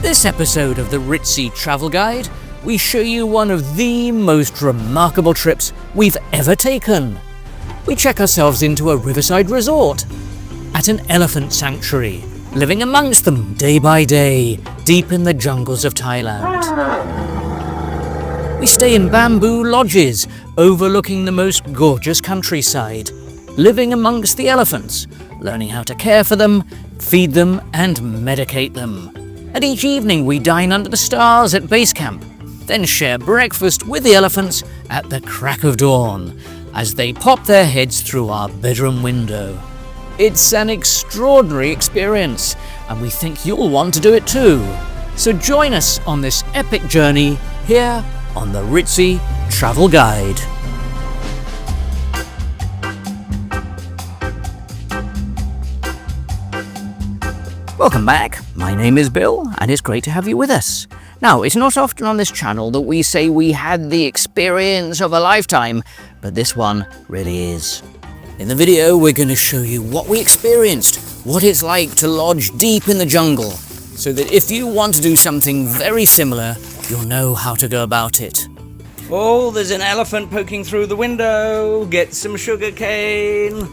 this episode of the Ritzy Travel Guide, we show you one of the most remarkable trips we've ever taken. We check ourselves into a riverside resort at an elephant sanctuary, living amongst them day by day, deep in the jungles of Thailand. We stay in bamboo lodges overlooking the most gorgeous countryside, living amongst the elephants, learning how to care for them, feed them and medicate them. And each evening we dine under the stars at base camp, then share breakfast with the elephants at the crack of dawn as they pop their heads through our bedroom window. It's an extraordinary experience, and we think you'll want to do it too. So join us on this epic journey here on the Ritzy Travel Guide. Welcome back, my name is Bill, and it's great to have you with us. Now, it's not often on this channel that we say we had the experience of a lifetime, but this one really is. In the video, we're going to show you what we experienced, what it's like to lodge deep in the jungle, so that if you want to do something very similar, you'll know how to go about it. Oh, there's an elephant poking through the window. Get some sugar cane.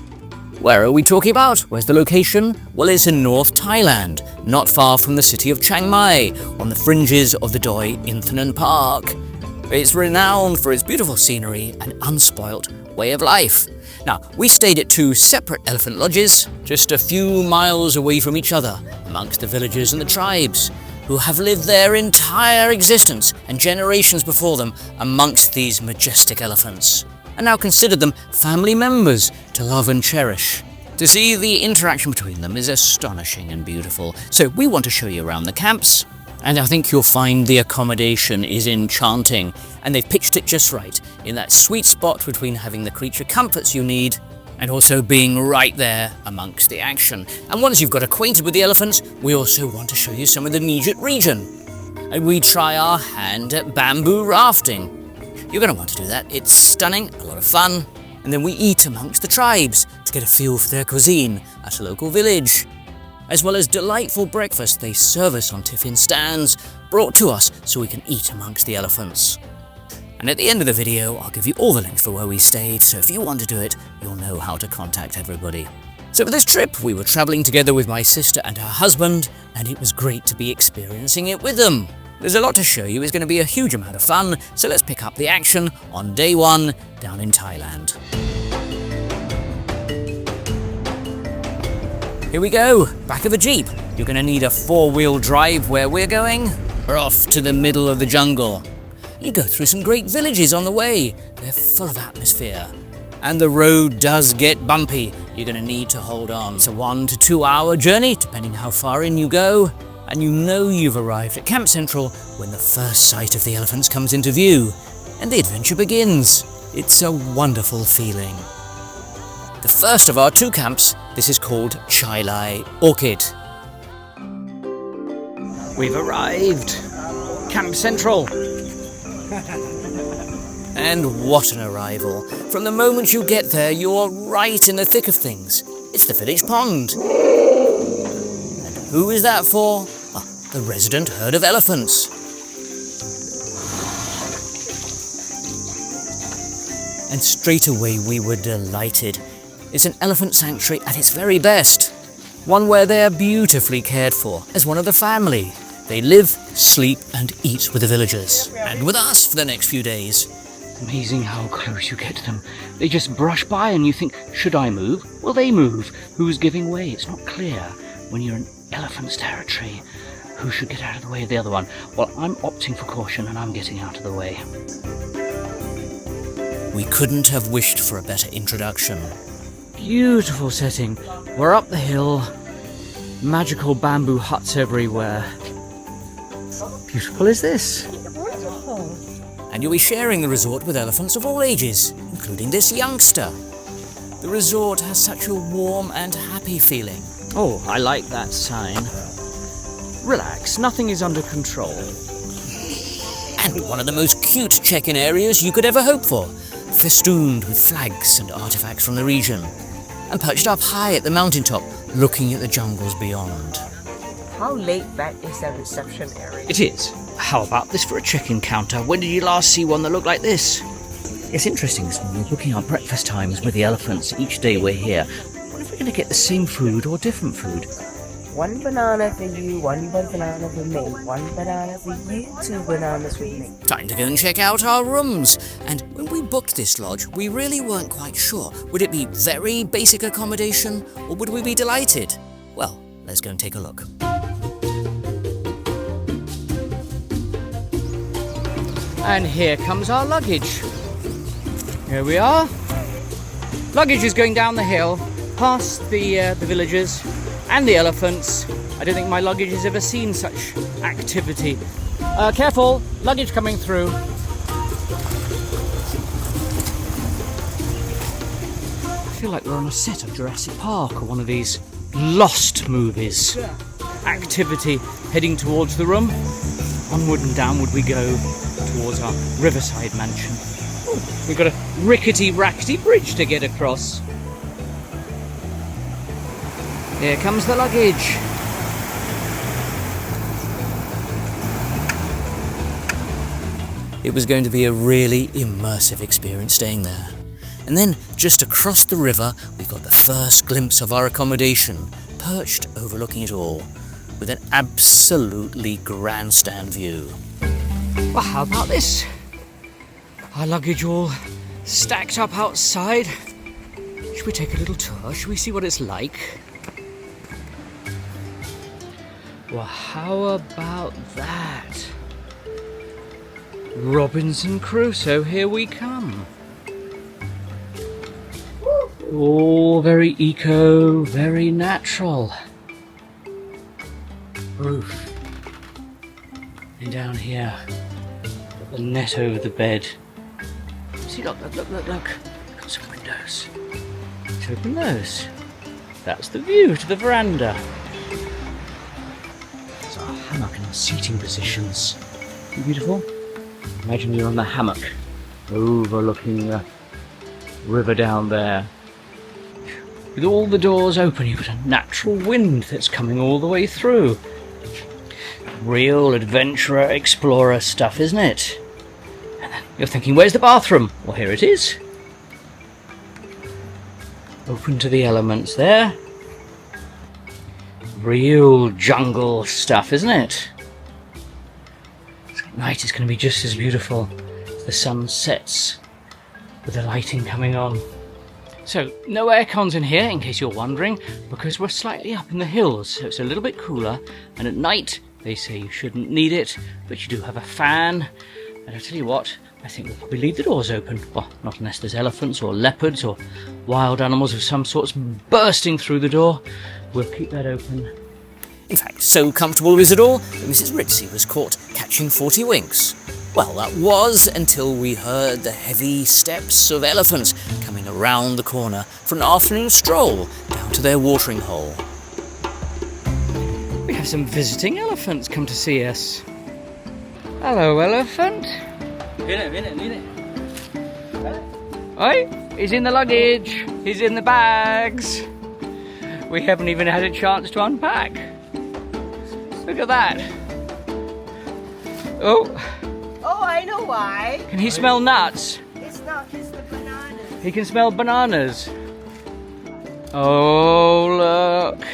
Where are we talking about? Where's the location? Well, it's in North Thailand, not far from the city of Chiang Mai, on the fringes of the Doi Inthanon Park. It's renowned for its beautiful scenery and unspoilt way of life. Now, we stayed at two separate elephant lodges, just a few miles away from each other, amongst the villagers and the tribes, who have lived their entire existence and generations before them amongst these majestic elephants, and now consider them family members to love and cherish. To see the interaction between them is astonishing and beautiful. So we want to show you around the camps, and I think you'll find the accommodation is enchanting, and they've pitched it just right, in that sweet spot between having the creature comforts you need and also being right there amongst the action. And once you've got acquainted with the elephants, we also want to show you some of the immediate region. And we try our hand at bamboo rafting. You're going to want to do that. It's stunning, a lot of fun. And then we eat amongst the tribes to get a feel for their cuisine at a local village, as well as delightful breakfast they serve us on tiffin stands, brought to us so we can eat amongst the elephants. And at the end of the video, I'll give you all the links for where we stayed, so if you want to do it, you'll know how to contact everybody. So for this trip, we were travelling together with my sister and her husband, and it was great to be experiencing it with them. There's a lot to show you. It's going to be a huge amount of fun, so let's pick up the action on day one down in Thailand. Here we go, back of a Jeep. You're going to need a four-wheel drive where we're going. We're off to the middle of the jungle. You go through some great villages on the way. They're full of atmosphere. And the road does get bumpy. You're going to need to hold on. It's a 1 to 2 hour journey, depending how far in you go. And you know you've arrived at Camp Central when the first sight of the elephants comes into view. And the adventure begins. It's a wonderful feeling. The first of our two camps, this is called Chiang Mai Orchid. We've arrived. Camp Central. And what an arrival. From the moment you get there, you're right in the thick of things. It's the village pond. And who is that for? Oh, the resident herd of elephants. And straight away we were delighted. It's an elephant sanctuary at its very best. One where they are beautifully cared for as one of the family. They live, sleep and eat with the villagers, and with us for the next few days. Amazing how close you get to them. They just brush by and you think, should I move? Well, they move. Who's giving way? It's not clear. When you're in elephant's territory, who should get out of the way of the other one? Well, I'm opting for caution and I'm getting out of the way. We couldn't have wished for a better introduction. Beautiful setting. We're up the hill. Magical bamboo huts everywhere. Beautiful is this? And you'll be sharing the resort with elephants of all ages, including this youngster. The resort has such a warm and happy feeling. Oh, I like that sign. Relax, nothing is under control. And one of the most cute check-in areas you could ever hope for, festooned with flags and artifacts from the region, and perched up high at the mountaintop, looking at the jungles beyond. How laid back is that reception area? It is. How about this for a check-in counter? When did you last see one that looked like this? It's interesting, so we're booking our breakfast times with the elephants each day we're here. I wonder if we're going to get the same food or different food. 1 banana for you, 1 banana for me, 1 banana for you, 2 bananas for me. Time to go and check out our rooms. And when we booked this lodge, we really weren't quite sure. Would it be very basic accommodation, or would we be delighted? Well, let's go and take a look. And here comes our luggage. Here we are. Luggage is going down the hill, past the villages and the elephants. I don't think my luggage has ever seen such activity. Careful, luggage coming through. I feel like we're on a set of Jurassic Park or one of these Lost movies. Activity heading towards the room. Onward and downward we go towards our riverside mansion. Ooh, we've got a rickety-rackety bridge to get across. Here comes the luggage. It was going to be a really immersive experience staying there. And then, just across the river, we've got the first glimpse of our accommodation, perched overlooking it all, with an absolutely grandstand view. Well, how about this? Our luggage all stacked up outside. Should we take a little tour? Should we see what it's like? Well, how about that? Robinson Crusoe, here we come. All very eco, very natural. Roof. And down here, got the net over the bed. See, look. Got some windows. Let's open those. That's the view to the veranda. There's our hammock and our seating positions. Beautiful. Imagine you're on the hammock, overlooking the river down there. With all the doors open, you've got a natural wind that's coming all the way through. Real adventurer, explorer stuff, isn't it? And then you're thinking, where's the bathroom? Well, here it is. Open to the elements there. Real jungle stuff, isn't it? Night is going to be just as beautiful as the sun sets with the lighting coming on. So, no air cons in here, in case you're wondering, because we're slightly up in the hills, so it's a little bit cooler. And at night, they say you shouldn't need it, but you do have a fan. And I tell you what, I think we'll probably leave the doors open. Well, not unless there's elephants or leopards or wild animals of some sorts bursting through the door. We'll keep that open. In fact, so comfortable was it all that Mrs. Ritzy was caught catching 40 winks. Well, that was until we heard the heavy steps of elephants coming around the corner for an afternoon stroll down to their watering hole. We have some visiting elephants come to see us. Hello, elephant. Oi, he's in the luggage. He's in the bags. We haven't even had a chance to unpack. Look at that. Oh, I know why. can he smell nuts? It's not, it's the bananas. He can smell bananas. Oh, look.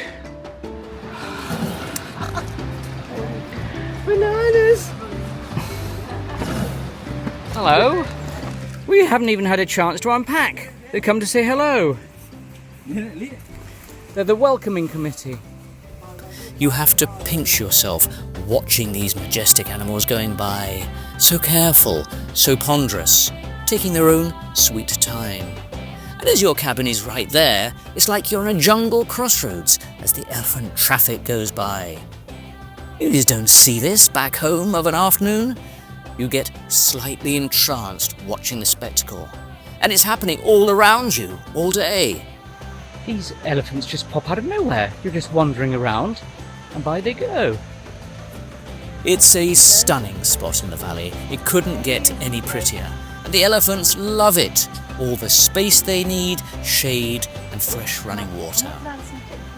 Bananas. Hello. We haven't even had a chance to unpack. They come to say hello. They're the welcoming committee. You have to pinch yourself watching these majestic animals going by. So careful, so ponderous, taking their own sweet time. And as your cabin is right there, it's like you're in a jungle crossroads as the elephant traffic goes by. You just don't see this back home of an afternoon. You get slightly entranced watching the spectacle. And it's happening all around you, all day. These elephants just pop out of nowhere. You're just wandering around, and by they go. It's a stunning spot in the valley. It couldn't get any prettier. And the elephants love it. All the space they need, shade, and fresh running water.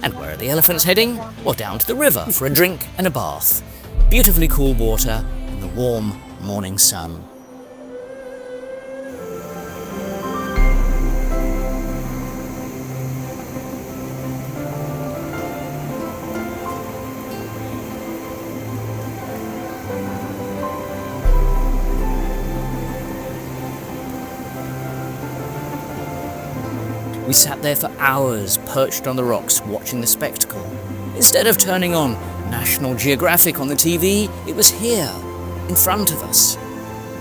And where are the elephants heading? Well, down to the river for a drink and a bath. Beautifully cool water in the warm morning sun. We sat there for hours, perched on the rocks, watching the spectacle. Instead of turning on National Geographic on the TV, it was here, in front of us.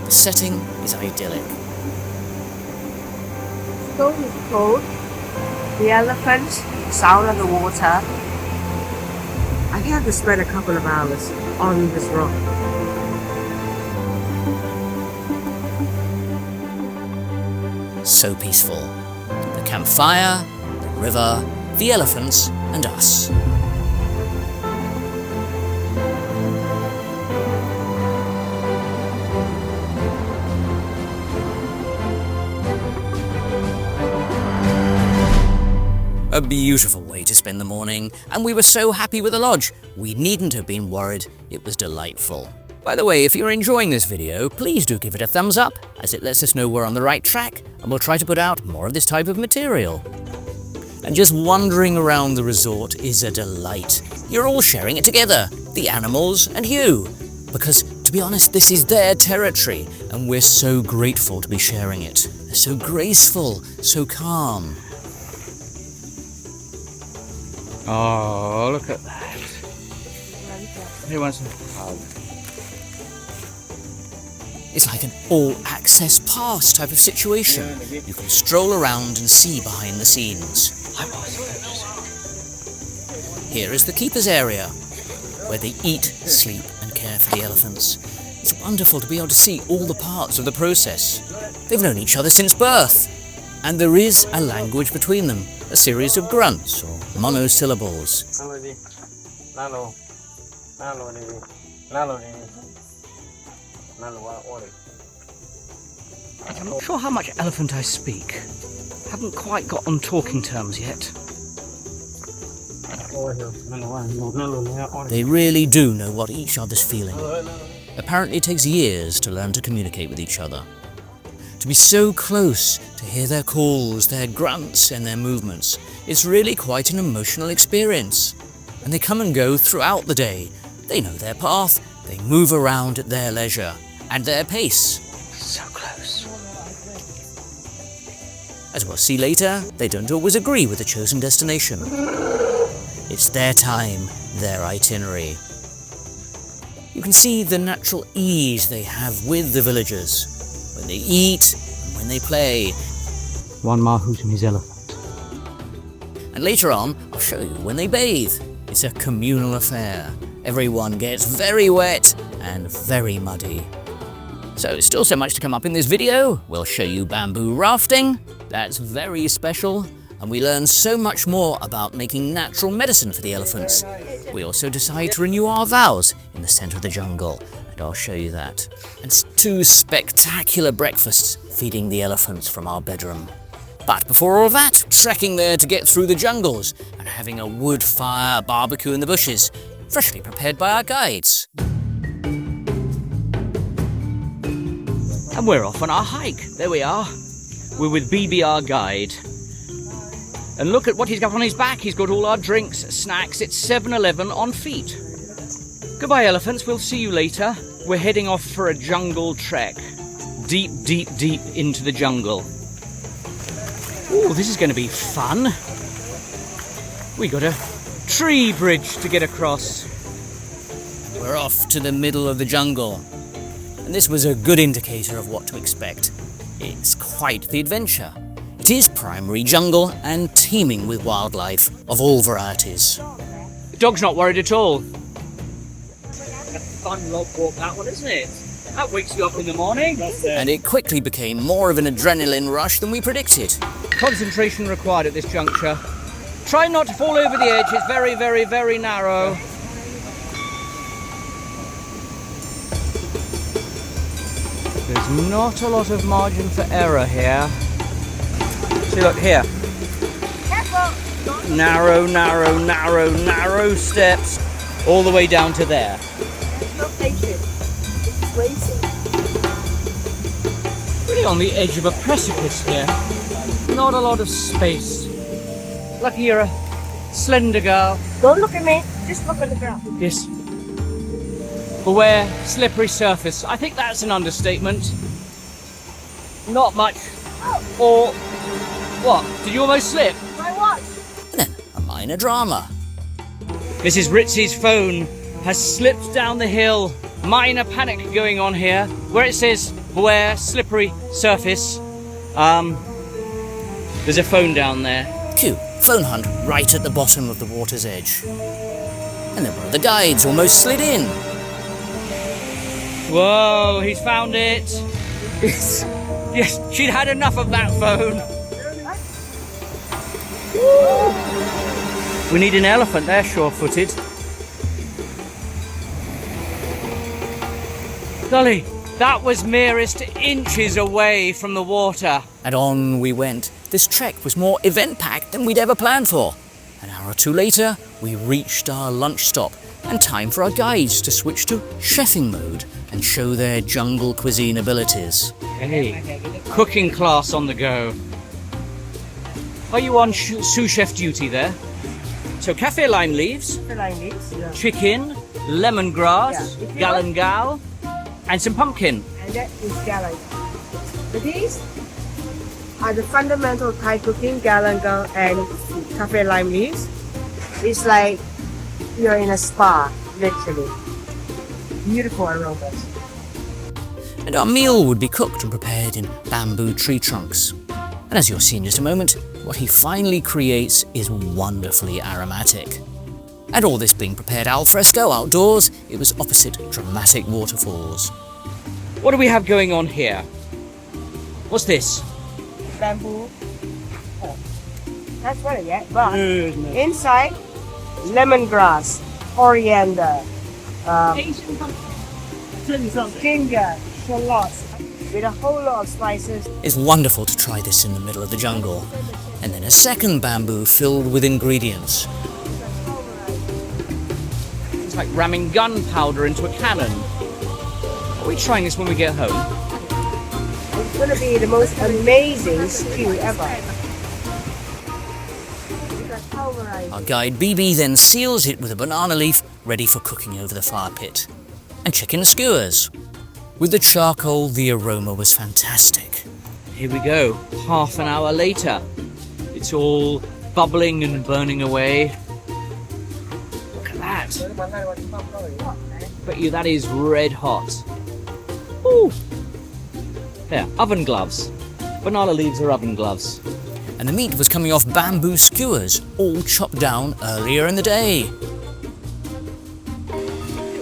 The setting is idyllic. So cold. The elephants, sound of the water. I think I have to spend a couple of hours on this rock. So peaceful. The campfire, the river, the elephants, and us. A beautiful way to spend the morning, and we were so happy with the lodge, we needn't have been worried. It was delightful. By the way, if you're enjoying this video, please do give it a thumbs up, as it lets us know we're on the right track, and we'll try to put out more of this type of material. And just wandering around the resort is a delight. You're all sharing it together, the animals and you. Because, to be honest, this is their territory, and we're so grateful to be sharing it. They're so graceful, so calm. Oh, look at that. He wants a hug. It's like an all-access pass type of situation. You can stroll around and see behind the scenes. Here is the keepers area, where they eat, sleep and care for the elephants. It's wonderful to be able to see all the parts of the process. They've known each other since birth. And there is a language between them, a series of grunts or monosyllables. I'm not sure how much elephant I speak. Haven't quite got on talking terms yet. They really do know what each other's feeling. Apparently it takes years to learn to communicate with each other. To be so close, to hear their calls, their grunts and their movements, it's really quite an emotional experience. And they come and go throughout the day. They know their path, they move around at their leisure and their pace. So close. As we'll see later, they don't always agree with the chosen destination. It's their time, their itinerary. You can see the natural ease they have with the villagers, when they eat and when they play. One mahout and his elephant. And later on, I'll show you when they bathe. It's a communal affair. Everyone gets very wet and very muddy. So, still so much to come up in this video. We'll show you bamboo rafting. That's very special. And we learn so much more about making natural medicine for the elephants. We also decide to renew our vows in the center of the jungle. And I'll show you that. And 2 spectacular breakfasts feeding the elephants from our bedroom. But before all that, trekking there to get through the jungles and having a wood fire barbecue in the bushes, freshly prepared by our guides. And we're off on our hike. There we are. We're with BB, our guide. And look at what he's got on his back. He's got all our drinks, snacks. It's 7-Eleven on feet. Goodbye, elephants. We'll see you later. We're heading off for a jungle trek. Deep, deep, deep into the jungle. Ooh, this is going to be fun. We got a tree bridge to get across. We're off to the middle of the jungle. And this was a good indicator of what to expect. It's quite the adventure. It is primary jungle and teeming with wildlife of all varieties. The dog's not worried at all. A fun log walk, that one, isn't it? That wakes you up in the morning. And it quickly became more of an adrenaline rush than we predicted. Concentration required at this juncture. Try not to fall over the edge. It's very, very, very narrow. There's not a lot of margin for error here. See, look here. Careful! Narrow, narrow, narrow, narrow steps all the way down to there. Location. It's racing. Really on the edge of a precipice here. Not a lot of space. Lucky you're a slender girl. Don't look at me. Just look at the ground. Yes. Beware slippery surface. I think that's an understatement. Not much. Or what? Did you almost slip? My watch. And then a minor drama. Mrs. Ritzy's phone has slipped down the hill. Minor panic going on here. Where it says beware slippery surface, there's a phone down there. Cue phone hunt right at the bottom of the water's edge. And then one of the guides almost slid in. Whoa, he's found it. Yes, she'd had enough of that phone. We need an elephant, they're sure-footed. Golly, that was merest inches away from the water. And on we went. This trek was more event-packed than we'd ever planned for. An hour or two later, we reached our lunch stop, and time for our guides to switch to chefing mode and show their jungle cuisine abilities. Hey, cooking class on the go. Are you on sous chef duty there? So cafe lime leaves, chicken, lemongrass, Yeah. galangal, and some pumpkin. And that is galang. But these are the fundamental Thai cooking, galangal and cafe lime leaves. It's like you're in a spa, literally. Beautiful aromas. And our meal would be cooked and prepared in bamboo tree trunks. And as you'll see in just a moment, what he finally creates is wonderfully aromatic. And all this being prepared al fresco outdoors, it was opposite dramatic waterfalls. What do we have going on here? What's this? Bamboo. Oh. That's not it yet, but inside, lemongrass, coriander, ginger, shallots, with a whole lot of spices. It's wonderful to try this in the middle of the jungle. And then a second bamboo filled with ingredients. It's like ramming gunpowder into a cannon. Are we trying this when we get home? It's going to be the most amazing stew ever. Our guide BB then seals it with a banana leaf, ready for cooking over the fire pit. And chicken skewers. With the charcoal, the aroma was fantastic. Here we go, half an hour later. It's all bubbling and burning away. Look at that. Bet you that is red hot. Ooh. There, oven gloves. Banana leaves are oven gloves. And the meat was coming off bamboo skewers, all chopped down earlier in the day.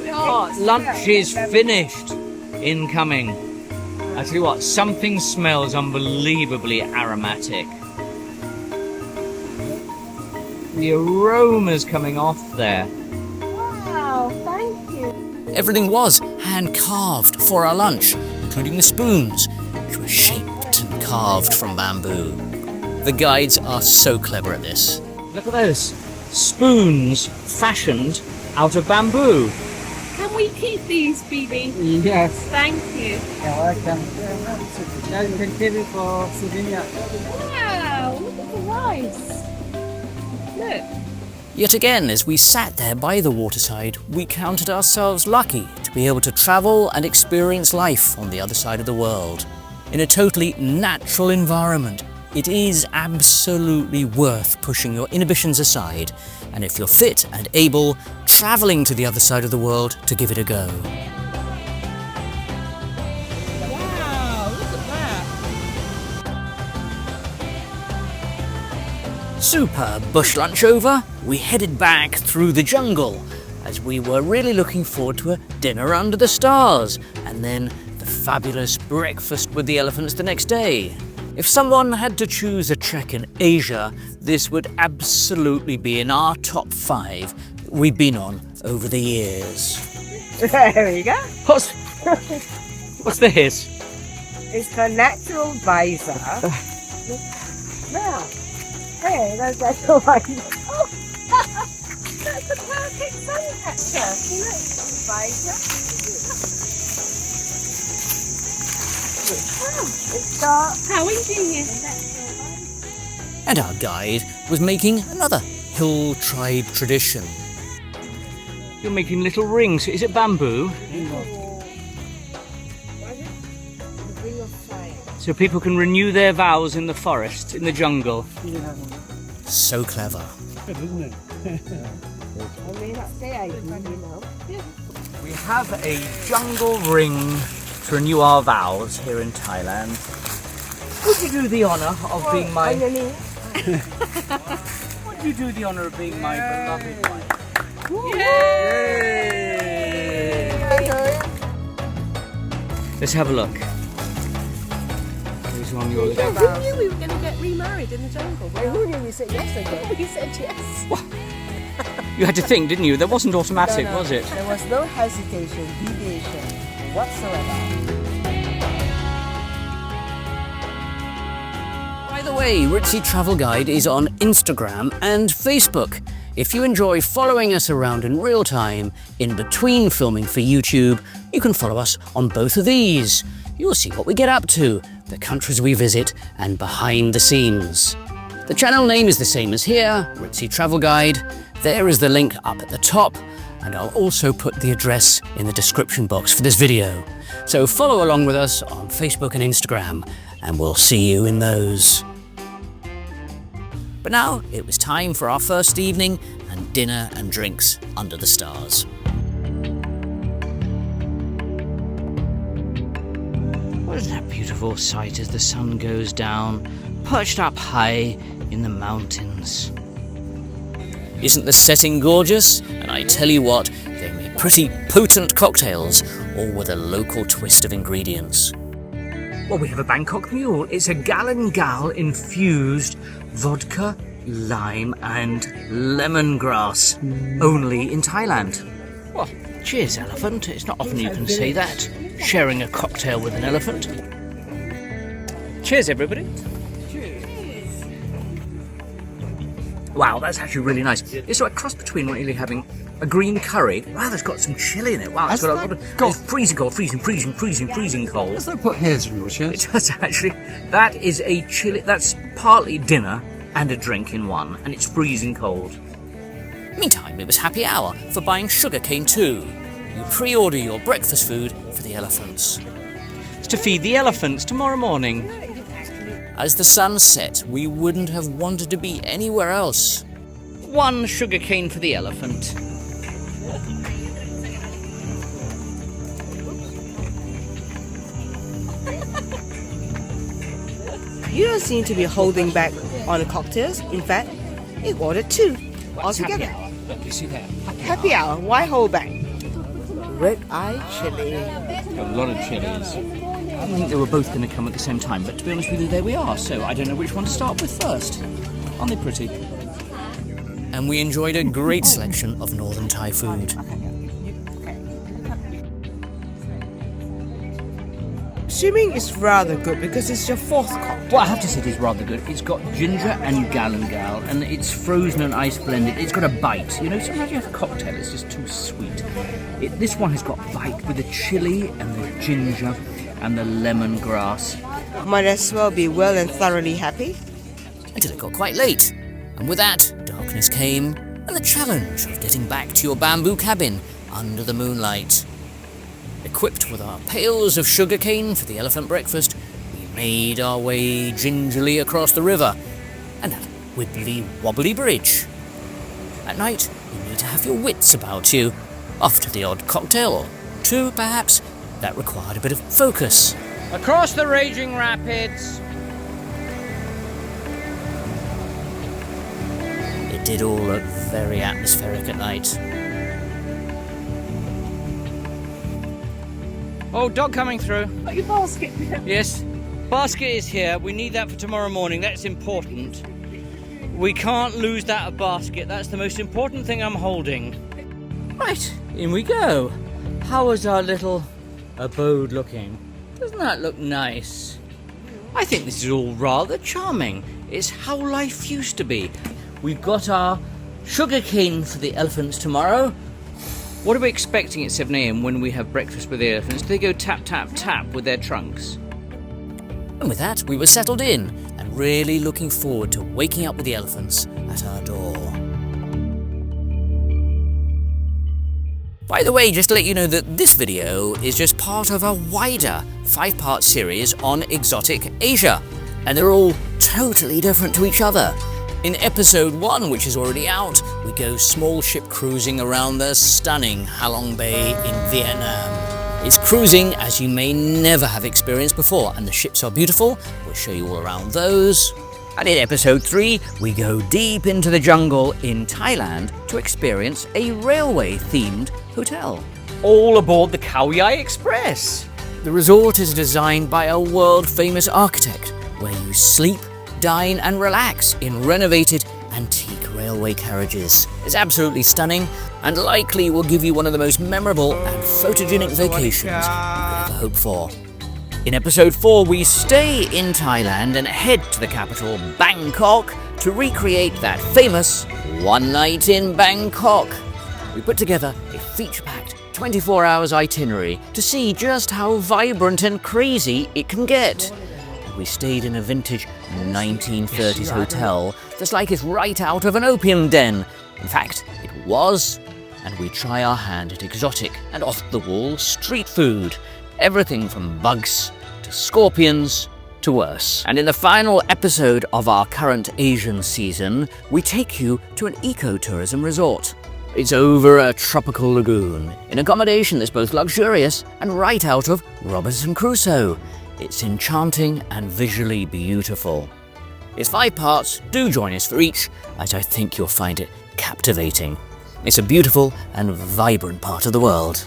Oh, lunch is finished. Incoming. I tell you what, something smells unbelievably aromatic. The aroma's coming off there. Wow, thank you. Everything was hand-carved for our lunch, including the spoons, which were shaped and carved from bamboo. The guides are so clever at this. Look at those. Spoons fashioned out of bamboo. Can we keep these, BB? Yes. Thank you. You're welcome. Now you can keep it for souvenir. Wow, look at the rice. Look. Yet again, as we sat there by the waterside, we counted ourselves lucky to be able to travel and experience life on the other side of the world. In a totally natural environment, it is absolutely worth pushing your inhibitions aside, and if you're fit and able, travelling to the other side of the world to give it a go. Wow, look at that. Superb bush lunch over, we headed back through the jungle, as we were really looking forward to a dinner under the stars, and then the fabulous breakfast with the elephants the next day. If someone had to choose a trek in Asia, this would absolutely be in our top 5 that we've been on over the years. There you go. What's this? It's the natural visor. Now, Hey, that's the one. That's a perfect sun catcher. It's dark. How ingenious. And our guide was making another hill tribe tradition. You're making little rings. Is it bamboo? So people can renew their vows in the forest, in the jungle. So clever. I may not say I do, you know. We have a jungle ring to renew our vows here in Thailand. Would you do the honour of being my... Would you do the honour of being my beloved wife? Yay! Let's have a look. Who's on your list? Who knew we were going to get remarried in the jungle? Who knew we said yes again? We said yes. You had to think, didn't you? That wasn't automatic, No, no. was it? There was no hesitation, deviation whatsoever. By the way, Ritzy Travel Guide is on Instagram and Facebook. If you enjoy following us around in real time, in between filming for YouTube, you can follow us on both of these. You'll see what we get up to, the countries we visit, and behind the scenes. The channel name is the same as here, Ritzy Travel Guide. There is the link up at the top, and I'll also put the address in the description box for this video. So follow along with us on Facebook and Instagram, and we'll see you in those. But now it was time for our first evening and dinner and drinks under the stars. What is that beautiful sight as the sun goes down, perched up high in the mountains? Isn't the setting gorgeous? And I tell you what, they make pretty potent cocktails, all with a local twist of ingredients. Well, we have a Bangkok Mule. It's a gal infused vodka, lime and lemongrass, only in Thailand. Well, cheers, elephant. It's not often you can say that, sharing a cocktail with an elephant. Cheers, everybody. Cheers. Wow, that's actually really nice. It's like a cross between not really having a green curry. Wow, that's got some chili in it. Wow, it's got a lot of... It's freezing cold. Let's not put hairs in your It chest. does actually. That is a chili. That's partly dinner and a drink in one, and it's freezing cold. Meantime, it was happy hour for buying sugarcane too. You pre-order your breakfast food for the elephants. It's to feed the elephants tomorrow morning. As the sun set, we wouldn't have wanted to be anywhere else. One sugarcane for the elephant. You don't seem to be holding back on the cocktails. In fact, it ordered 2 altogether. Happy hour. Look, you see there. Happy hour. Why hold back? Red eye chili. A lot of chilies. I didn't think they were both going to come at the same time, but to be honest with you, there we are. So I don't know which one to start with first. Aren't they pretty? And we enjoyed a great selection of northern Thai food. Assuming it's rather good because it's your 4th cocktail. Well, I have to say it is rather good. It's got ginger and galangal, and it's frozen and ice blended. It's got a bite. You know, sometimes you have a cocktail, it's just too sweet. This one has got bite with the chili and the ginger and the lemongrass. Might as well be well and thoroughly happy. Until it got quite late. And with that, darkness came, and the challenge of getting back to your bamboo cabin under the moonlight. Equipped with our pails of sugarcane for the elephant breakfast, we made our way gingerly across the river and that wibbly-wobbly bridge. At night, you need to have your wits about you. Off to the odd cocktail or 2, perhaps, that required a bit of focus. Across the raging rapids. It did all look very atmospheric at night. Oh, dog coming through. Got your basket. Yes. Basket is here. We need that for tomorrow morning. That's important. We can't lose that basket. That's the most important thing I'm holding. Right, in we go. How is our little abode looking? Doesn't that look nice? I think this is all rather charming. It's how life used to be. We've got our sugar cane for the elephants tomorrow. What are we expecting at 7 a.m. when we have breakfast with the elephants? Do they go tap, tap, tap with their trunks? And with that, we were settled in and really looking forward to waking up with the elephants at our door. By the way, just to let you know that this video is just part of a wider 5-part series on exotic Asia, and they're all totally different to each other. In episode 1, which is already out, we go small ship cruising around the stunning Halong Bay in Vietnam. It's cruising as you may never have experienced before, and the ships are beautiful. We'll show you all around those. And in episode 3, we go deep into the jungle in Thailand to experience a railway-themed hotel. All aboard the Khao Yai Express. The resort is designed by a world-famous architect, where you sleep, dine and relax in renovated antique railway carriages. It's absolutely stunning and likely will give you one of the most memorable and photogenic vacations you could ever hope for. In episode 4, we stay in Thailand and head to the capital, Bangkok, to recreate that famous One Night in Bangkok. We put together a feature-packed 24 hours itinerary to see just how vibrant and crazy it can get. We stayed in a vintage 1930s hotel that's like it's right out of an opium den. In fact, it was. And we try our hand at exotic and off-the-wall street food. Everything from bugs to scorpions to worse. And in the final episode of our current Asian season, we take you to an ecotourism resort. It's over a tropical lagoon, in accommodation that's both luxurious and right out of Robinson Crusoe. It's enchanting and visually beautiful. It's 5 parts, do join us for each, as I think you'll find it captivating. It's a beautiful and vibrant part of the world.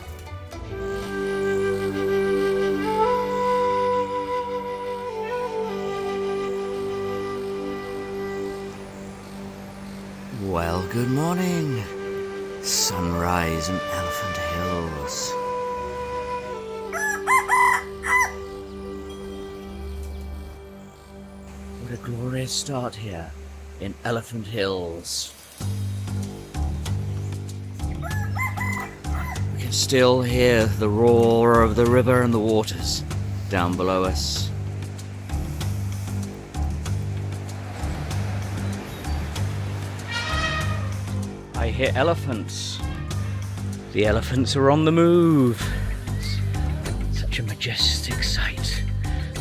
Well, good morning. Sunrise in Elephant Hills. What a glorious start here in Elephant Hills. We can still hear the roar of the river and the waters down below us. I hear elephants. The elephants are on the move. It's such a majestic sight.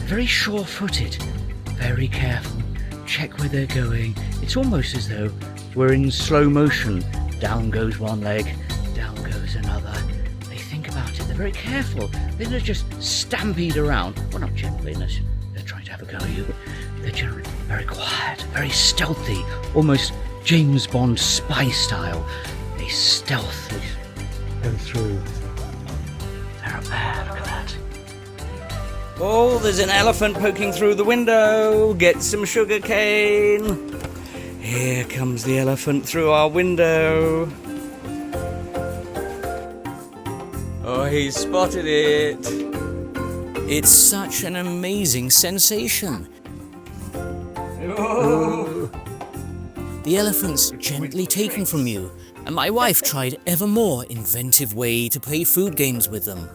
Very sure-footed. Very careful, check where they're going. It's almost as though we're in slow motion. Down goes one leg, down goes another. They think about it, they're very careful. They don't just stampede around. Well, not generally, unless they're trying to have a go at you. They're generally very quiet, very stealthy, almost James Bond spy style. They stealthily go through. They're up there, look at that. Oh, there's an elephant poking through the window. Get some sugar cane. Here comes the elephant through our window. Oh, he spotted it. It's such an amazing sensation. Oh. The elephant's gently taken from you, and my wife tried ever more inventive way to play food games with them.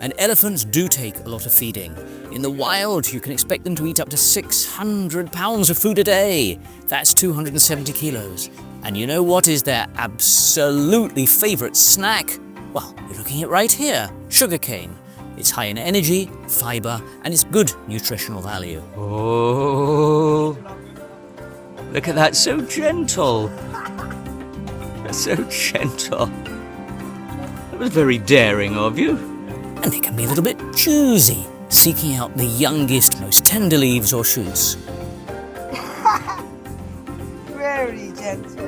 And elephants do take a lot of feeding. In the wild, you can expect them to eat up to 600 pounds of food a day. That's 270 kilos. And you know what is their absolutely favourite snack? Well, you're looking at it right here, sugarcane. It's high in energy, fibre, and it's good nutritional value. Oh, look at that, so gentle. That's so gentle. That was very daring of you. And they can be a little bit choosy, seeking out the youngest, most tender leaves or shoots. Very gentle.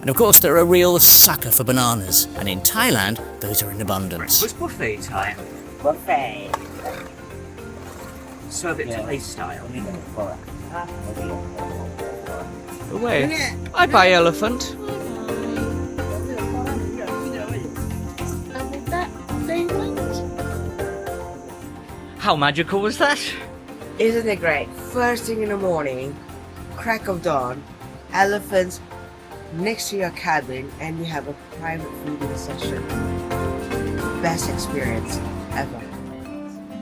And of course, they're a real sucker for bananas, and in Thailand, those are in abundance. It's buffet time. Buffet. Serve it Thai style. Away. Bye-bye, elephant. How magical was that? Isn't it great? First thing in the morning, crack of dawn, elephants next to your cabin, and you have a private feeding session. Best experience ever.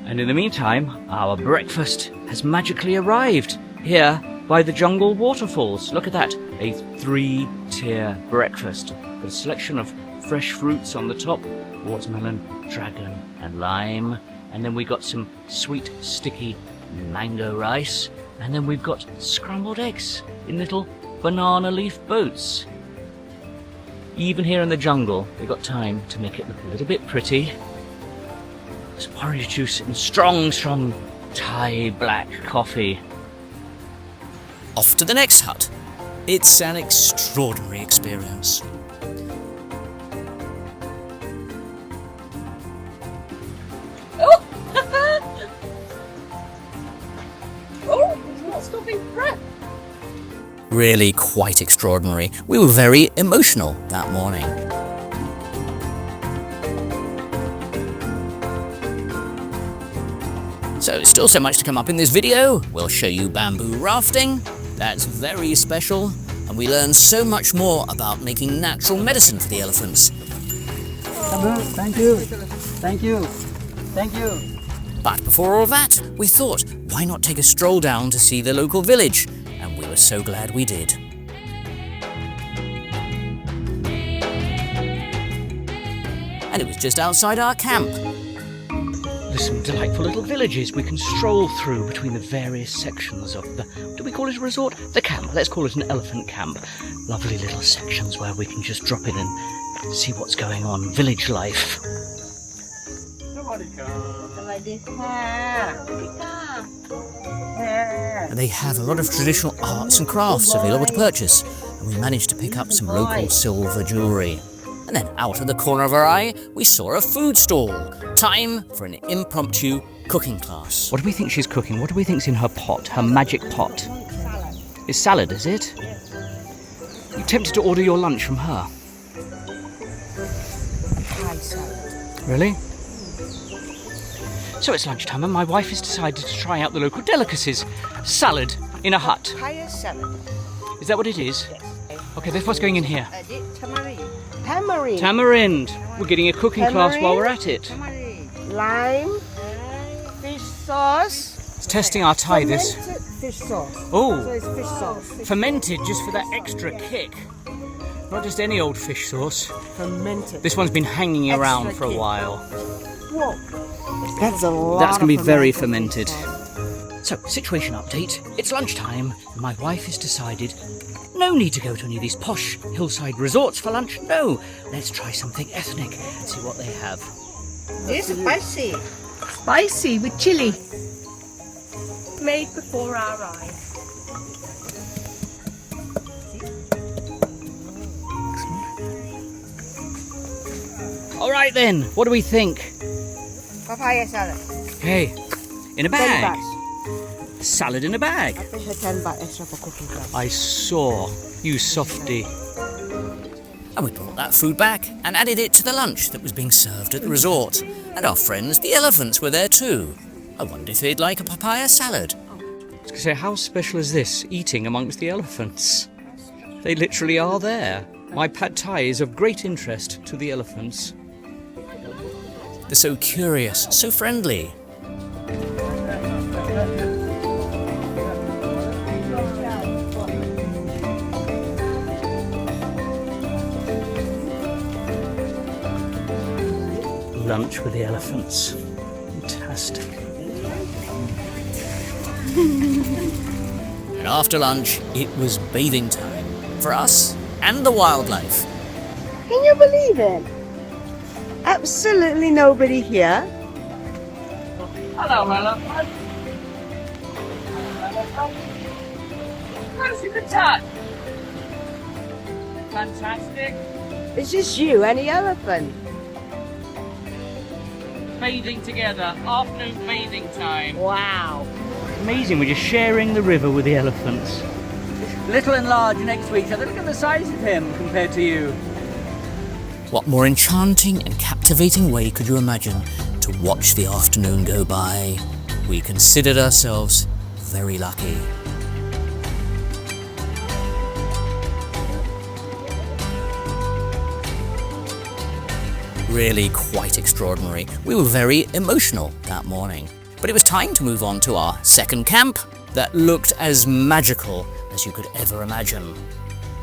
And in the meantime, our breakfast has magically arrived here by the jungle waterfalls. Look at that, a 3-tier breakfast with a selection of fresh fruits on the top, watermelon, dragon and lime. And then we got some sweet, sticky mango rice. And then we've got scrambled eggs in little banana leaf boats. Even here in the jungle, we got time to make it look a little bit pretty. Some orange juice and strong Thai black coffee. Off to the next hut. It's an extraordinary experience. Really quite extraordinary. We were very emotional that morning. So still so much to come up in this video. We'll show you bamboo rafting. That's very special. And we learn so much more about making natural medicine for the elephants. Thank you. Thank you. Thank you. But before all that, we thought, why not take a stroll down to see the local village? And we were so glad we did. And it was just outside our camp. There's some delightful little villages we can stroll through between the various sections of the, do we call it a resort? The camp. Let's call it an elephant camp. Lovely little sections where we can just drop in and see what's going on. Village life. And they have a lot of traditional arts and crafts available to purchase, and we managed to pick up some local silver jewellery. And then out of the corner of our eye, we saw a food stall. Time for an impromptu cooking class. What do we think she's cooking? What do we think's in her pot, her magic pot? Salad. It's salad, is it? You tempted to order your lunch from her? Thai salad. Really? So it's lunchtime and my wife has decided to try out the local delicacies. Salad in a hut. Thai salad. Is that what it is? Yes. Okay, that's what's going in here. Tamarind. Tamarind. We're getting a cooking class while we're at it. Lime. Fish sauce. It's testing our Thai, this. Fermented fish sauce. So Oh, it's fish sauce. fermented just for that extra kick. Not just any old fish sauce. Fermented. This one's been hanging around Extra for a kick. while. Whoa. That's a lot. That's going to be of very fermented. fermented. So, situation update. It's lunchtime, and my wife has decided no need to go to any of these posh hillside resorts for lunch. No, let's try something ethnic and see what they have. It's spicy. Spicy with chili. Made before our eyes. All right then, what do we think? Papaya salad. Okay, in a 10 bag. baht. Salad in a bag. I pay her 10 baht extra for cooking class. I saw. You softy. And we brought that food back and added it to the lunch that was being served at the resort. And our friends, the elephants, were there too. I wondered if they'd like a papaya salad. I was going to say, how special is this, eating amongst the elephants? They literally are there. My pad thai is of great interest to the elephants. They're so curious, so friendly. Lunch with the elephants. Fantastic. And after lunch, it was bathing time for us and the wildlife. Can you believe it? Absolutely nobody here. Hello, elephant. How's your touch? Fantastic. It's just you and the elephant. Bathing together. Afternoon bathing time. Wow. Amazing, we're just sharing the river with the elephants. Little and large next to each other. Look at the size of him compared to you. What more enchanting and captivating way could you imagine to to watch the afternoon go by. We considered ourselves very lucky. Really quite extraordinary. We were very emotional that morning. But it was time to move on to our second camp that looked as magical as you could ever imagine.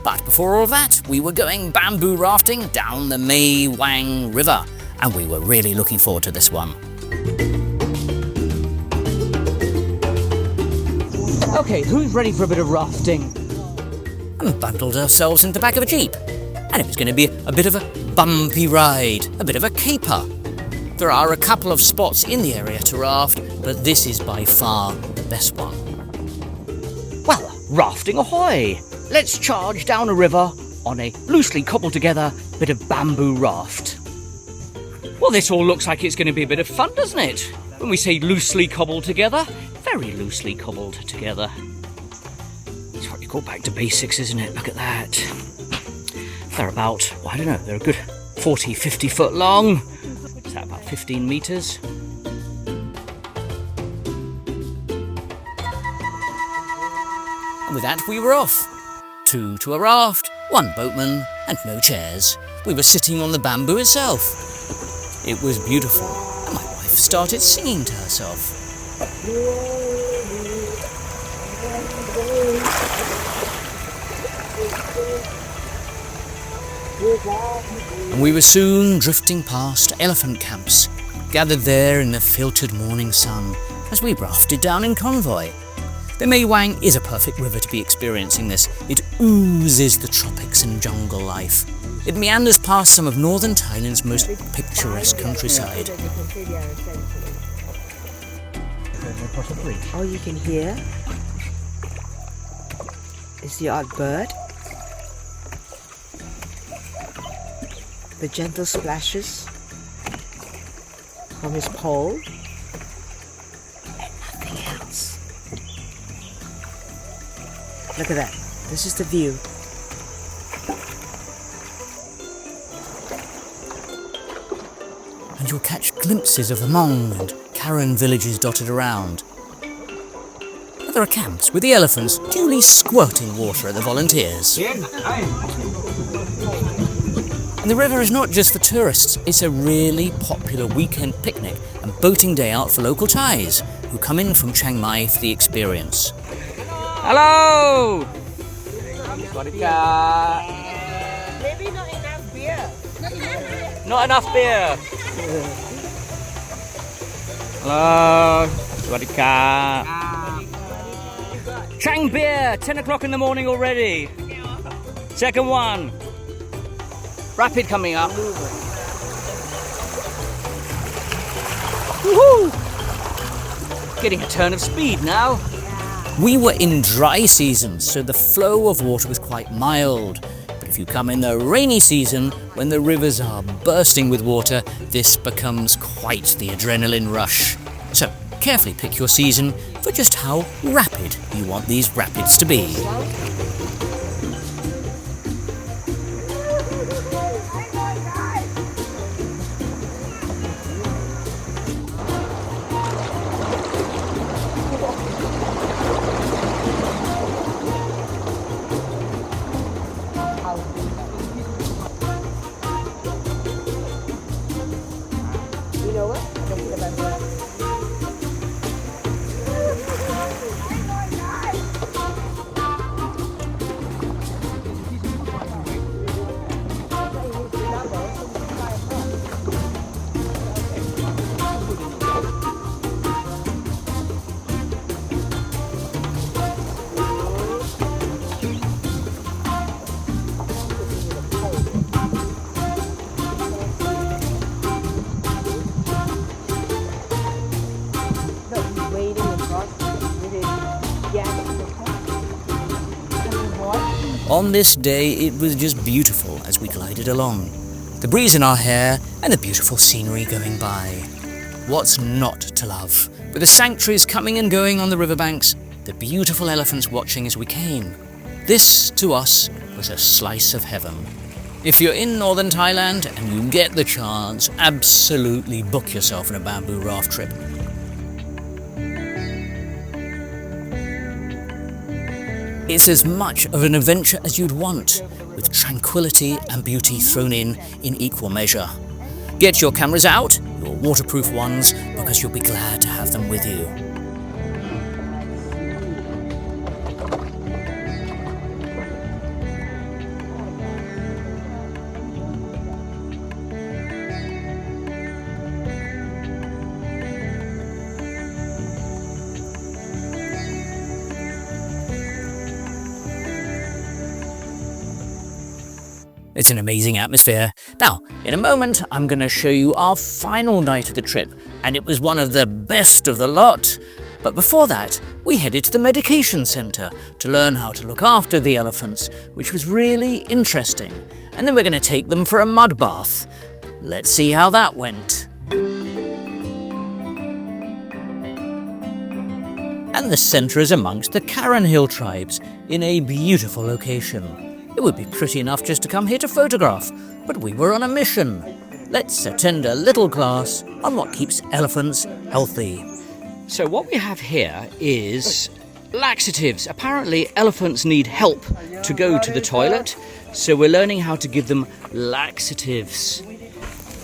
But before all that, we were going bamboo rafting down the Wang River, and we were really looking forward to this one. Okay, who's ready for a bit of rafting? And bundled ourselves into the back of a jeep. And it was going to be a bit of a bumpy ride, a bit of a caper. There are a couple of spots in the area to raft, but this is by far the best one. Well, rafting ahoy! Let's charge down a river on a loosely cobbled together bit of bamboo raft. Well, this all looks like it's going to be a bit of fun, doesn't it? When we say loosely cobbled together, very loosely cobbled together. It's what you call back to basics, isn't it? Look at that. They're about, well, I don't know, they're a good 40, 50 foot long. Is that about 15 metres? And with that, we were off. 2 to a raft, 1 boatman, and no chairs. We were sitting on the bamboo itself. It was beautiful, and my wife started singing to herself. And we were soon drifting past elephant camps, gathered there in the filtered morning sun as we rafted down in convoy. The Wang is a perfect river to be experiencing this. It oozes the tropics and jungle life. It meanders past some of northern Thailand's most picturesque countryside. All you can hear is the odd bird, the gentle splashes from his pole, and nothing else. Look at that. This is the view. And you'll catch glimpses of the Hmong and Karen villages dotted around. And there are camps with the elephants duly squirting water at the volunteers. And the river is not just for tourists, it's a really popular weekend picnic and boating day out for local Thais who come in from Chiang Mai for the experience. Hello! Maybe not enough beer. Not enough beer. Hello. Swadika. Chang beer. 10 o'clock in the morning already. Second one. Rapid coming up. Woohoo! Getting a turn of speed now. We were in dry season, so the flow of water was quite mild. But if you come in the rainy season, when the rivers are bursting with water, this becomes quite the adrenaline rush. So carefully pick your season for just how rapid you want these rapids to be. You know what? I don't think about that. On this day, it was just beautiful as we glided along. The breeze in our hair and the beautiful scenery going by. What's not to love? With the sanctuaries coming and going on the riverbanks, the beautiful elephants watching as we came. This, to us, was a slice of heaven. If you're in northern Thailand and you get the chance, absolutely book yourself on a bamboo raft trip. It's as much of an adventure as you'd want, with tranquility and beauty thrown in equal measure. Get your cameras out, your waterproof ones, because you'll be glad to have them with you. It's an amazing atmosphere. Now, in a moment, I'm going to show you our final night of the trip, and it was one of the best of the lot. But before that, we headed to the medication centre to learn how to look after the elephants, which was really interesting. And then we're going to take them for a mud bath. Let's see how that went. And the centre is amongst the Karen Hill tribes in a beautiful location. It would be pretty enough just to come here to photograph, but we were on a mission. Let's attend a little class on what keeps elephants healthy. So what we have here is laxatives. Apparently elephants need help to go to the toilet, so we're learning how to give them laxatives.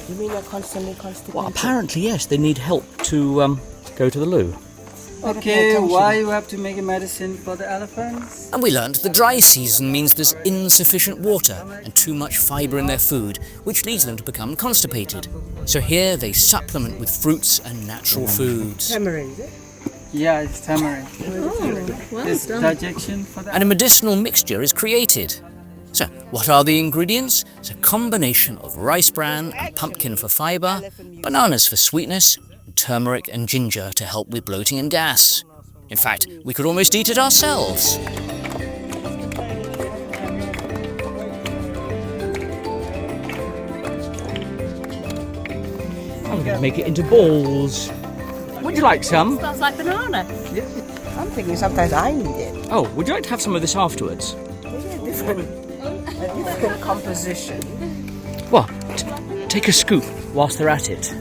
You mean they're constantly constipated? Well, apparently yes, they need help to go to the loo. Okay, why you have to make a medicine for the elephants? And we learned the dry season means there's insufficient water and too much fibre in their food, which leads them to become constipated. So here they supplement with fruits and natural foods. Tamarind. Yeah, it's tamarind. Oh, well It's done. digestion for the And a medicinal mixture is created. So, what are the ingredients? It's a combination of rice bran and pumpkin for fibre, bananas for sweetness, turmeric and ginger to help with bloating and gas. In fact, we could almost eat it ourselves. I'm going to make it into balls. Would you like some? Smells like banana. I'm thinking sometimes I need it. Oh, would you like to have some of this afterwards? Maybe a different composition. Well, take a scoop whilst they're at it.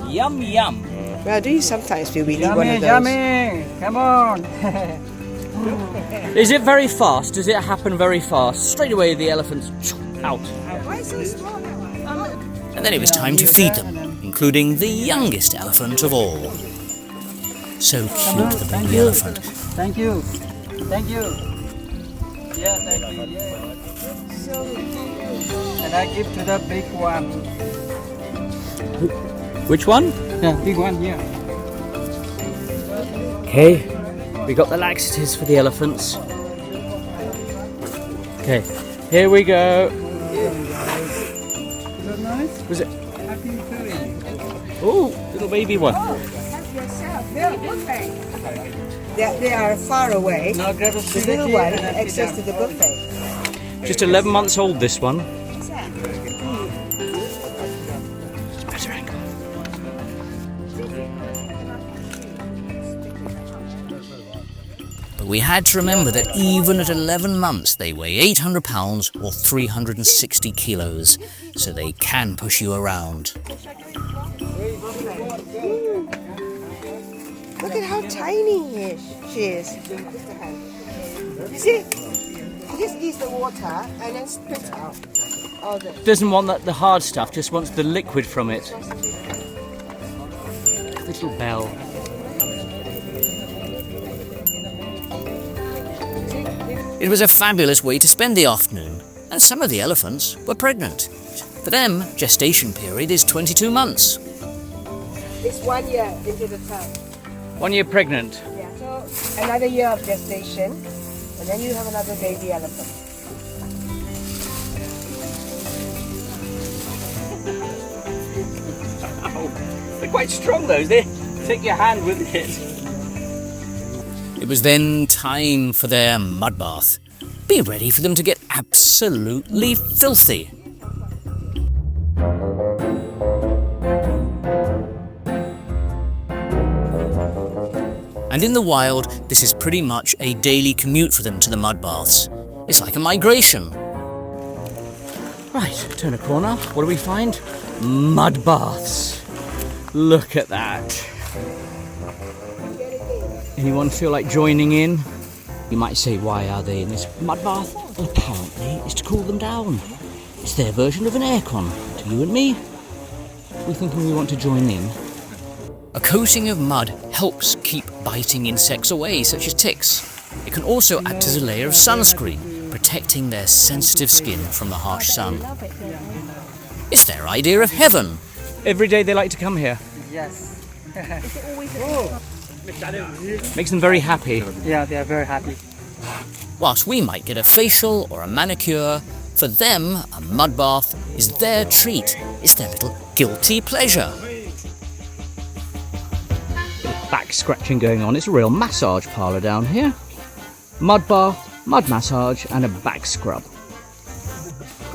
Yum, yum. Well, do you sometimes feel we need one of yummy, those? yummy! Come on! Is it very fast? Does it happen very fast? Straight away the elephant's out. Why so small? And then it was time to feed them, including the youngest elephant of all. So cute, the baby elephant. Thank you. Thank you. Yeah, thank you. Yeah. And I give to the big one. Which one? Yeah, big one here. Okay, we got the laxatives for the elephants. Okay, here we go. Is that nice? Was it? Happy feeling. Oh, little baby one. Help yourself. They're buffet. They are far away. Now grab a The stick little here one and access to the buffet. Just 11 months old, this one. Better angle. But we had to remember that even at 11 months, they weigh 800 pounds or 360 kilos, so they can push you around. Look at how tiny she is. You see? She just needs the water and then spits out all the... Doesn't want the hard stuff, just wants the liquid from it. Little bell. It was a fabulous way to spend the afternoon, and some of the elephants were pregnant. For them, gestation period is 22 months. It's 1 year into the term. 1 year pregnant. Yeah, so another year of gestation, and then you have another baby elephant. They're quite strong though, they take your hand with it. It was then time for their mud bath. Be ready for them to get absolutely filthy. And in the wild, this is pretty much a daily commute for them to the mud baths. It's like a migration. Right, turn a corner. What do we find? Mudbaths. Look at that. Anyone feel like joining in? You might say, why are they in this mud bath? Well, apparently it's to cool them down. It's their version of an aircon. To you and me. We're thinking we want to join in. A coating of mud helps keep biting insects away, such as ticks. It can also act as a layer of sunscreen, protecting their sensitive skin from the harsh sun. It's their idea of heaven. Every day they like to come here. Yes. Makes them very happy. Yeah, they are very happy. Whilst we might get a facial or a manicure, for them, a mud bath is their treat. It's their little guilty pleasure. Back scratching going on. It's a real massage parlour down here. Mud bath, mud massage and a back scrub.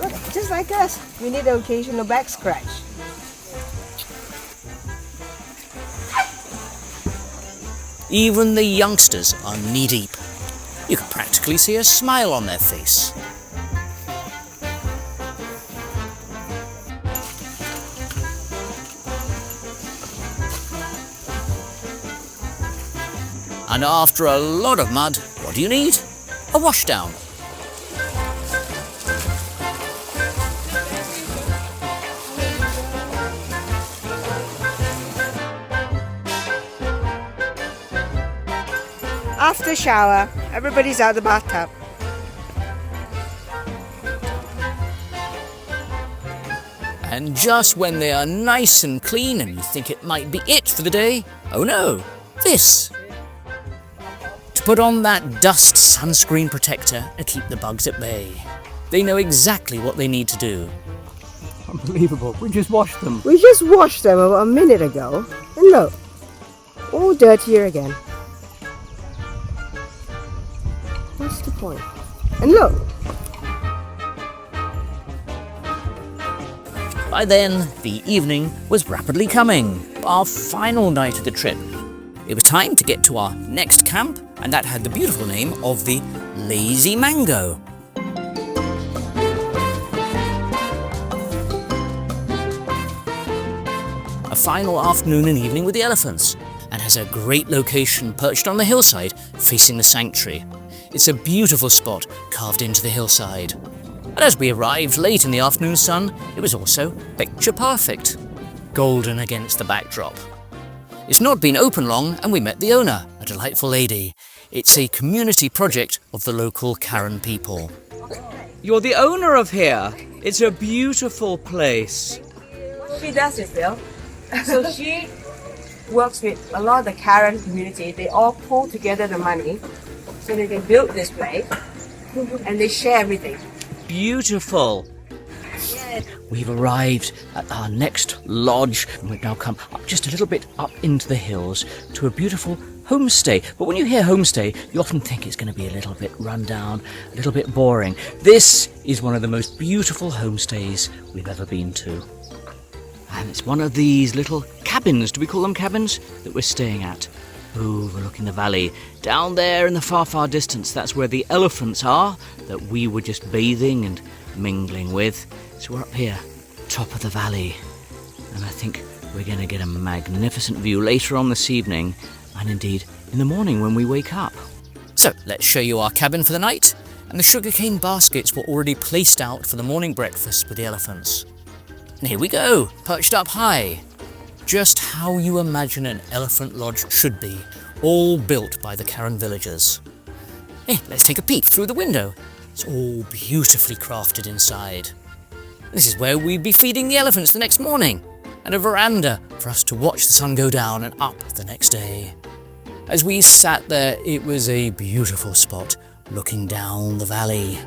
Good. Just like us, we need an occasional back scratch. Even the youngsters are knee-deep. You can practically see a smile on their face. And after a lot of mud, what do you need? A washdown. After shower, everybody's out of the bathtub. And just when they are nice and clean and you think it might be it for the day, oh no, this. To put on that dust sunscreen protector to keep the bugs at bay. They know exactly what they need to do. Unbelievable. We just washed them. We just washed them about a minute ago, and look, all dirtier again. What's the point? And look! By then, the evening was rapidly coming, our final night of the trip. It was time to get to our next camp, and that had the beautiful name of the Lazy Mango. A final afternoon and evening with the elephants, and has a great location perched on the hillside facing the sanctuary. It's a beautiful spot carved into the hillside. And as we arrived late in the afternoon sun, it was also picture perfect, golden against the backdrop. It's not been open long and we met the owner, a delightful lady. It's a community project of the local Karen people. You're the owner of here. It's a beautiful place. She does it, Bill. So she works with a lot of the Karen community. They all pull together the money so they can build this place, and they share everything. Beautiful. We've arrived at our next lodge, and we've now come up just a little bit up into the hills to a beautiful homestay. But when you hear homestay, you often think it's going to be a little bit run down, a little bit boring. This is one of the most beautiful homestays we've ever been to. And it's one of these little cabins, do we call them cabins, that we're staying at, overlooking the valley. Down there in the far, far distance, that's where the elephants are, that we were just bathing and mingling with. So we're up here, top of the valley. And I think we're going to get a magnificent view later on this evening, and indeed in the morning when we wake up. So let's show you our cabin for the night, and the sugarcane baskets were already placed out for the morning breakfast with the elephants. And here we go, perched up high. Just how you imagine an elephant lodge should be, all built by the Karen villagers. Hey, let's take a peek through the window. It's all beautifully crafted inside. This is where we'd be feeding the elephants the next morning, and a veranda for us to watch the sun go down and up the next day. As we sat there, it was a beautiful spot, looking down the valley.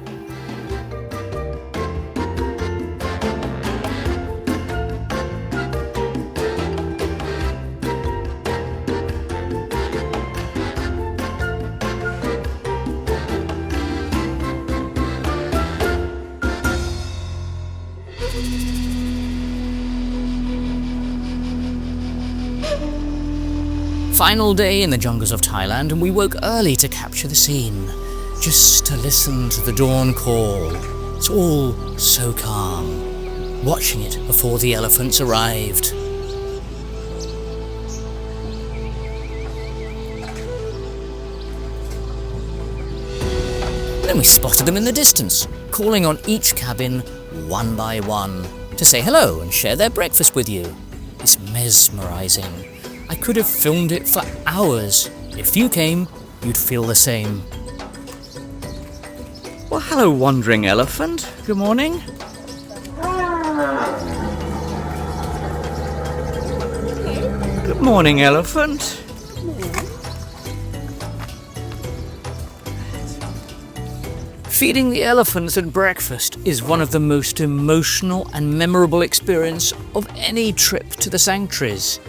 Final day in the jungles of Thailand, and we woke early to capture the scene, just to listen to the dawn call. It's all so calm, watching it before the elephants arrived. Then we spotted them in the distance, calling on each cabin one by one to say hello and share their breakfast with you. It's mesmerizing. I could have filmed it for hours. If you came, you'd feel the same. Well, hello, wandering elephant. Good morning. Good morning, elephant. Feeding the elephants at breakfast is one of the most emotional and memorable experiences of any trip to the sanctuaries.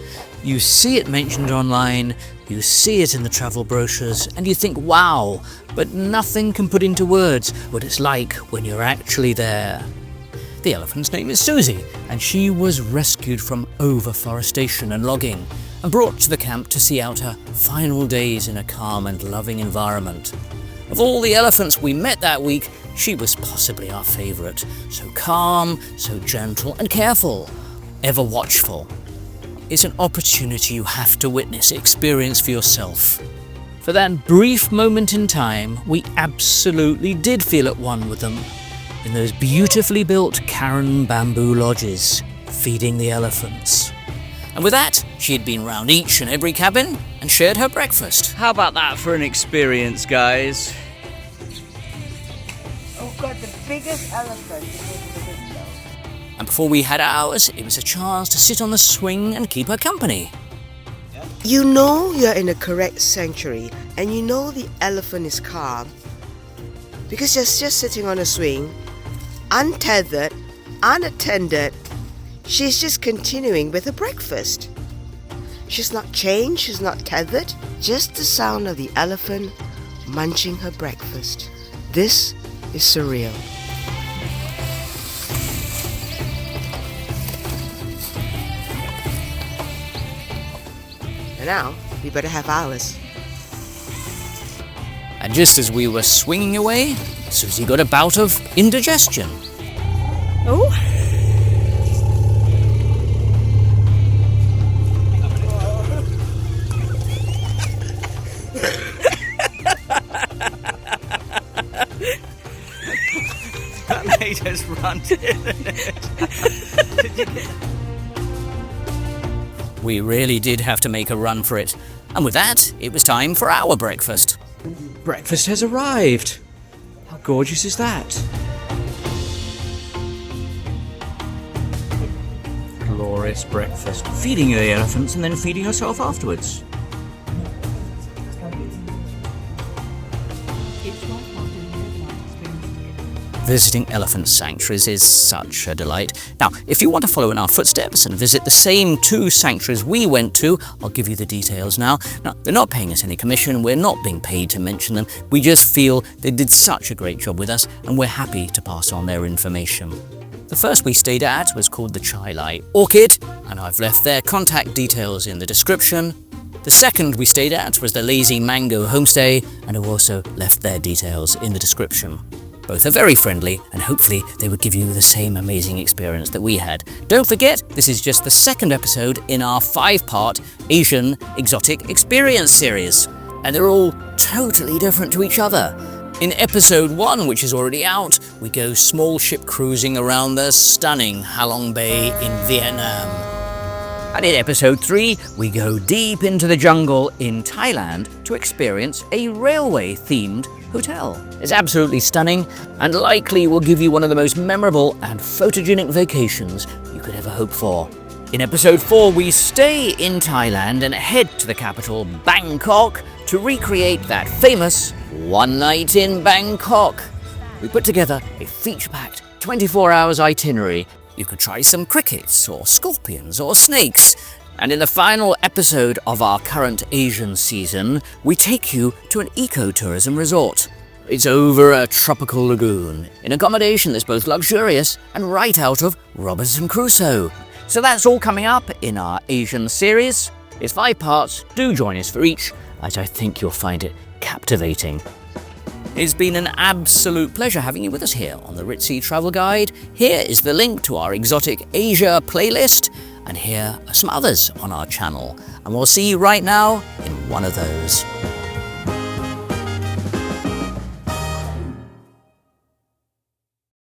You see it mentioned online, you see it in the travel brochures, and you think, wow, but nothing can put into words what it's like when you're actually there. The elephant's name is Susie, and she was rescued from overforestation and logging, and brought to the camp to see out her final days in a calm and loving environment. Of all the elephants we met that week, she was possibly our favourite. So calm, so gentle and careful, ever watchful. It's an opportunity you have to witness, experience for yourself. For that brief moment in time, we absolutely did feel at one with them, in those beautifully built Karen bamboo lodges, feeding the elephants. And with that, she had been round each and every cabin and shared her breakfast. How about that for an experience, guys? We've got the biggest elephant in the window. And before we had ours, it was a chance to sit on the swing and keep her company. You know you're in the correct sanctuary, and you know the elephant is calm because you're just sitting on a swing, untethered, unattended. She's just continuing with her breakfast. She's not chained, she's not tethered, just the sound of the elephant munching her breakfast. This is surreal. And now, we better have ours. And just as we were swinging away, Susie got a bout of indigestion. Oh. That made us run, didn't it? We really did have to make a run for it. And with that, it was time for our breakfast. Breakfast has arrived. How gorgeous is that? Glorious breakfast. Feeding the elephants and then feeding yourself afterwards. Visiting elephant sanctuaries is such a delight. Now, if you want to follow in our footsteps and visit the same 2 sanctuaries we went to, I'll give you the details now. Now, they're not paying us any commission, we're not being paid to mention them. We just feel they did such a great job with us, and we're happy to pass on their information. The first we stayed at was called the Chiang Mai Orchid, and I've left their contact details in the description. The second we stayed at was the Lazy Mango Homestay, and I've also left their details in the description. Both are very friendly, and hopefully they would give you the same amazing experience that we had. Don't forget, this is just the second episode in our 5-part Asian Exotic Experience series, and they're all totally different to each other. In episode 1, which is already out, we go small ship cruising around the stunning Halong Bay in Vietnam. And in episode 3, we go deep into the jungle in Thailand to experience a railway-themed hotel. It's absolutely stunning and likely will give you one of the most memorable and photogenic vacations you could ever hope for. In episode 4, we stay in Thailand and head to the capital, Bangkok, to recreate that famous One Night in Bangkok. We put together a feature-packed 24 hours itinerary. You could try some crickets or scorpions or snakes. And in the final episode of our current Asian season, we take you to an ecotourism resort. It's over a tropical lagoon, in accommodation that's both luxurious and right out of Robinson Crusoe. So that's all coming up in our Asian series. It's 5 parts, do join us for each, as I think you'll find it captivating. It's been an absolute pleasure having you with us here on the Ritzy Travel Guide. Here is the link to our Exotic Asia playlist, and here are some others on our channel. And we'll see you right now in one of those.